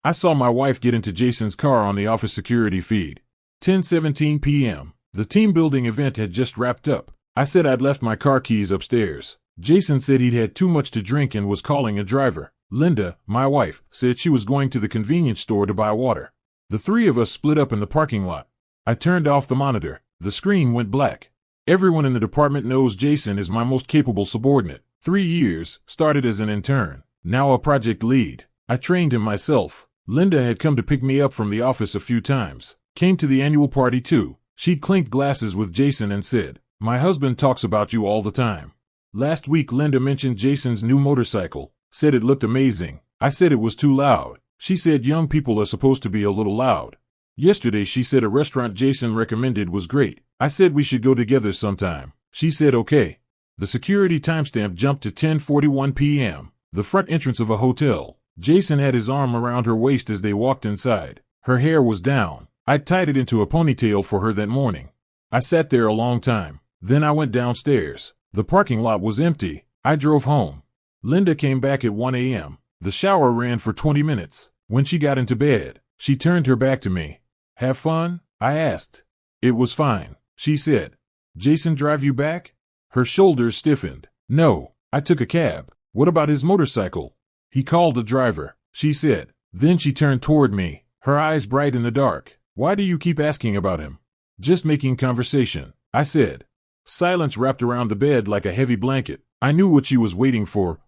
I saw my wife get into Jason's car on the office security feed. 10:17 p.m. The team building event had just wrapped up. I said I'd left my car keys upstairs. Jason said he'd had too much to drink and was calling a driver. Linda, my wife, said she was going to the convenience store to buy water. The three of us split up in the parking lot. I turned off the monitor. The screen went black. Everyone in the department knows Jason is my most capable subordinate. 3 years, started as an intern, now a project lead. I trained him myself. Linda had come to pick me up from the office a few times. Came to the annual party too. She'd clinked glasses with Jason and said, "My husband talks about you all the time." Last week Linda mentioned Jason's new motorcycle, said it looked amazing. I said it was too loud. She said young people are supposed to be a little loud. Yesterday she said a restaurant Jason recommended was great. I said we should go together sometime. She said okay. The security timestamp jumped to 10:41 p.m. The front entrance of a hotel. Jason had his arm around her waist as they walked inside. Her hair was down. I'd tied it into a ponytail for her that morning. I sat there a long time. Then I went downstairs. The parking lot was empty. I drove home. Linda came back at 1 a.m. The shower ran for 20 minutes. When she got into bed, she turned her back to me. "Have fun?" I asked. "It was fine," she said. "Jason drive you back?" Her shoulders stiffened. "No, I took a cab." "What about his motorcycle?" "He called a driver," she said. Then she turned toward me, her eyes bright in the dark. "Why do you keep asking about him?" "Just making conversation," I said. Silence wrapped around the bed like a heavy blanket. I knew what she was waiting for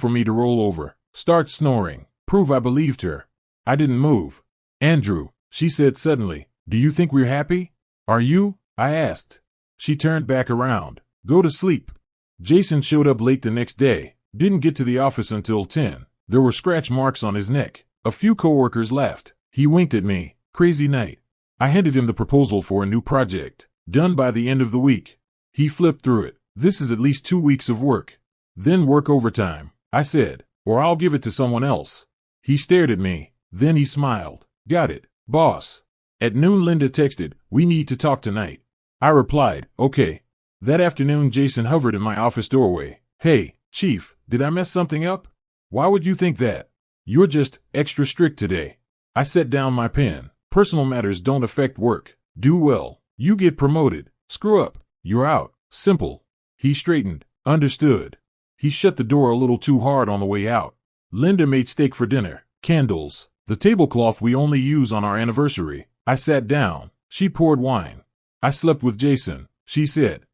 me to roll over, start snoring, prove I believed her. I didn't move. "Andrew," she said suddenly, "do you think we're happy?" "Are you?" I asked. She turned back around. "Go to sleep." Jason showed up late the next day, didn't get to the office until 10. There were scratch marks on his neck. A few coworkers laughed. He winked at me. Crazy night. I handed him the proposal for a new project, done by the end of the week. He flipped through it. "This is at least 2 weeks of work." "Then work overtime," I said, "or I'll give it to someone else." He stared at me. Then he smiled. "Got it, boss." At noon Linda texted, "We need to talk tonight." I replied, "Okay." That afternoon Jason hovered in my office doorway. "Hey, Chief, did I mess something up?" "Why would you think that?" "You're just extra strict today." I set down my pen. "Personal matters don't affect work. Do well. You get promoted. Screw up. You're out. Simple." He straightened. "Understood." He shut the door a little too hard on the way out. Linda made steak for dinner. Candles. The tablecloth we only use on our anniversary. I sat down. She poured wine. "I slept with Jason," she said.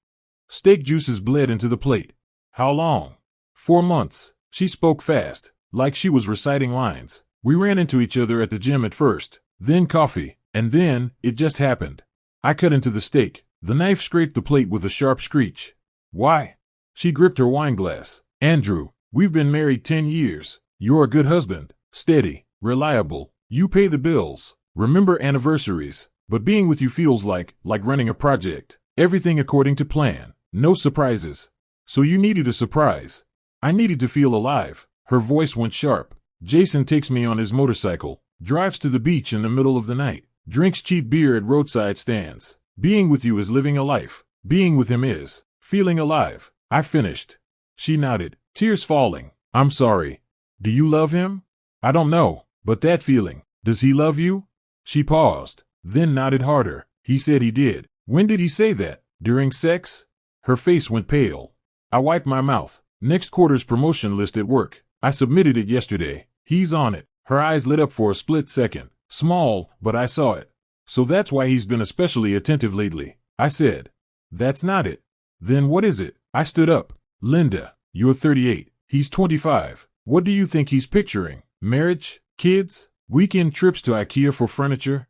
Steak juices bled into the plate. "How long?" 4 months. She spoke fast, like she was reciting lines. "We ran into each other at the gym at first, then coffee, and then it just happened." I cut into the steak. The knife scraped the plate with a sharp screech. "Why?" She gripped her wine glass. "Andrew, we've been married 10 years. You're a good husband, steady, reliable. You pay the bills, remember anniversaries, but being with you feels like running a project. Everything according to plan, no surprises. So you needed a surprise. I needed to feel alive." Her voice went sharp. "Jason takes me on his motorcycle, drives to the beach in the middle of the night, drinks cheap beer at roadside stands. Being with you is living a life. Being with him is feeling alive." I finished. She nodded, tears falling. "I'm sorry. Do you love him?" "I don't know, but that feeling. Does he love you?" She paused, then nodded harder. "He said he did." "When did he say that? During sex?" Her face went pale. I wiped my mouth. "Next quarter's promotion list at work. I submitted it yesterday. He's on it." Her eyes lit up for a split second. Small, but I saw it. "So that's why he's been especially attentive lately," I said. "That's not it." "Then what is it?" I stood up. "Linda, you're 38. He's 25. What do you think he's picturing? Marriage? Kids? Weekend trips to IKEA for furniture?"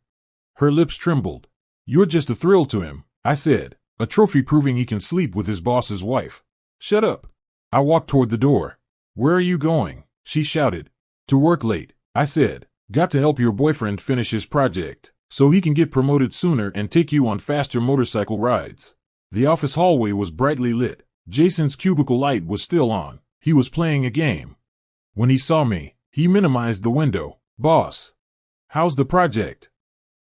Her lips trembled. "You're just a thrill to him," I said. "A trophy proving he can sleep with his boss's wife." "Shut up." I walked toward the door. "Where are you going?" she shouted. "To work late," I said. "Got to help your boyfriend finish his project, so he can get promoted sooner and take you on faster motorcycle rides." The office hallway was brightly lit. Jason's cubicle light was still on. He was playing a game. When he saw me, he minimized the window. "Boss, how's the project?"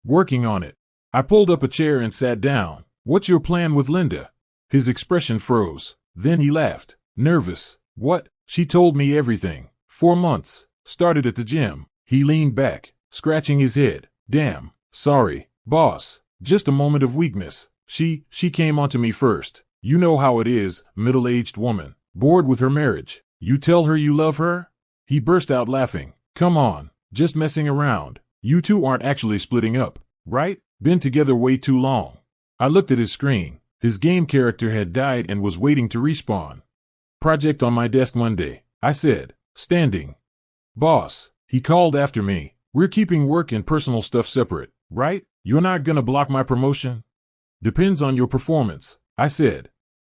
"Working on it." I pulled up a chair and sat down. "What's your plan with Linda?" His expression froze. Then he laughed. "Nervous." "What?" "She told me everything. 4 months. Started at the gym." He leaned back. scratching his head. Damn, sorry, boss. Just a moment of weakness. She came onto me first. You know how it is, middle-aged woman, bored with her marriage. You tell her you love her? He burst out laughing. Come on, just messing around. You two aren't actually splitting up, right? Been together way too long. I looked at his screen. His game character had died and was waiting to respawn. Project on my desk Monday, I said, standing. Boss, he called after me. We're keeping work and personal stuff separate, right? You're not gonna block my promotion? Depends on your performance, I said.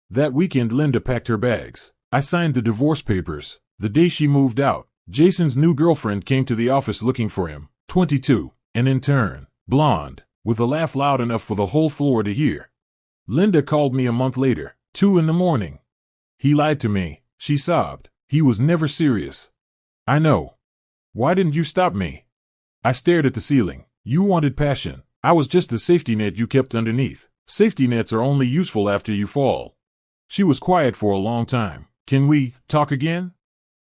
That weekend Linda packed her bags. I signed the divorce papers. The day she moved out, Jason's new girlfriend came to the office looking for him. 22, an intern, blonde, with a laugh loud enough for the whole floor to hear. Linda called me a month later, 2 a.m. He lied to me, she sobbed. He was never serious. I know. Why didn't you stop me? I stared at the ceiling. You wanted passion. I was just the safety net you kept underneath. Safety nets are only useful after you fall. She was quiet for a long time. Can we talk again?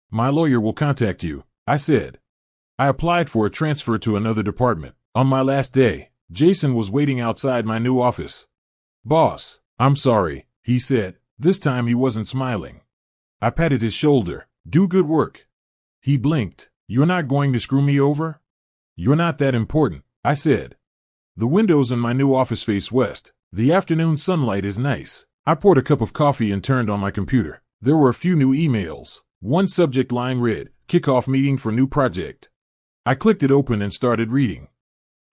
My lawyer will contact you, I said. I applied for a transfer to another department. On my last day, Jason was waiting outside my new office. Boss, I'm sorry, he said. This time he wasn't smiling. I patted his shoulder. Do good work. He blinked. You're not going to screw me over? You're not that important, I said. The windows in my new office face west. The afternoon sunlight is nice. I poured a cup of coffee and turned on my computer. There were a few new emails. One subject line read, Kickoff meeting for new project. I clicked it open and started reading.